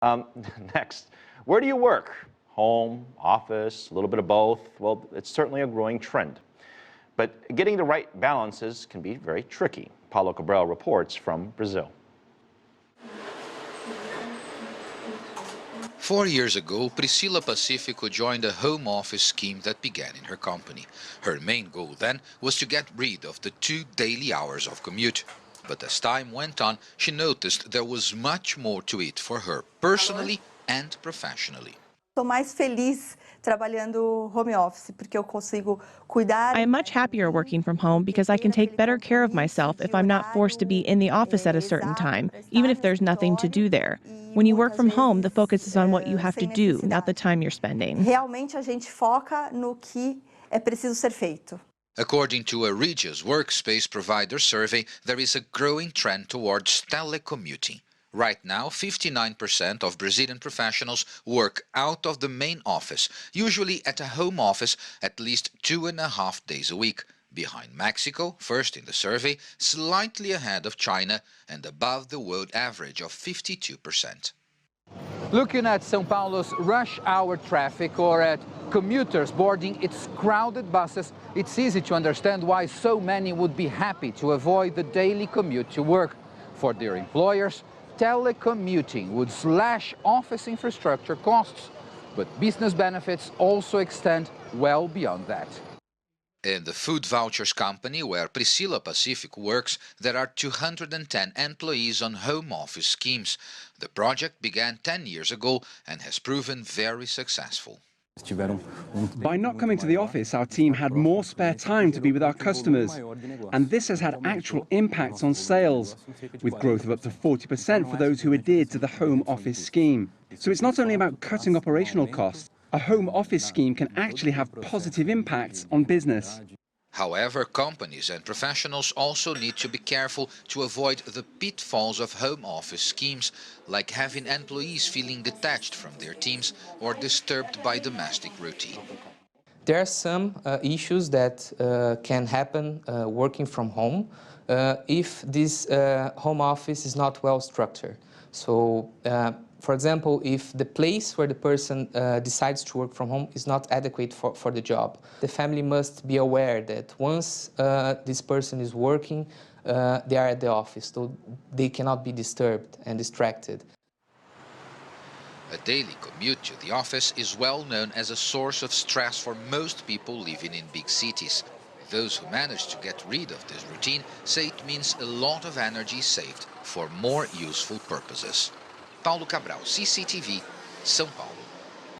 Next, where do you work? Home, office, a little bit of both? Well, it's certainly a growing trend. But getting the right balances can be very tricky. Paulo Cabral reports from Brazil. 4 years ago, Priscila Pacifico joined a home office scheme that began in her company. Her main goal then was to get rid of the 2 daily hours of commute. But as time went on, she noticed there was much more to it for her, personally and professionally. Estou mais feliz trabalhando home office porque eu consigo cuidar. I am much happier working from home because I can take better care of myself if I'm not forced to be in the office at a certain time, even if there's nothing to do there. When you work from home, the focus is on what you have to do, not the time you're spending. Realmente a gente foca no que é preciso ser feito. According to a Regia's workspace provider survey, there is a growing trend towards telecommuting. Right now, 59% of Brazilian professionals work out of the main office, usually at a home office at least 2.5 days a week, behind Mexico, first in the survey, slightly ahead of China, and above the world average of 52%. Looking at São Paulo's rush hour traffic or at commuters boarding its crowded buses, it's easy to understand why so many would be happy to avoid the daily commute to work. For their employers, telecommuting would slash office infrastructure costs, but business benefits also extend well beyond that. In the food vouchers company where Priscila Pacifico works, there are 210 employees on home office schemes. The project began 10 years ago and has proven very successful. By not coming to the office, our team had more spare time to be with our customers. And this has had actual impacts on sales, with growth of up to 40% for those who adhered to the home office scheme. So it's not only about cutting operational costs. A home office scheme can actually have positive impacts on business. However, companies and professionals also need to be careful to avoid the pitfalls of home office schemes, like having employees feeling detached from their teams or disturbed by domestic routine. There are some issues that can happen working from home if this home office is not well structured. So, for example, if the place where the person decides to work from home is not adequate for the job, the family must be aware that once this person is working, they are at the office, so they cannot be disturbed and distracted. A daily commute to the office is well known as a source of stress for most people living in big cities. Those who manage to get rid of this routine say it means a lot of energy saved for more useful purposes. Paulo Cabral, CCTV, São Paulo.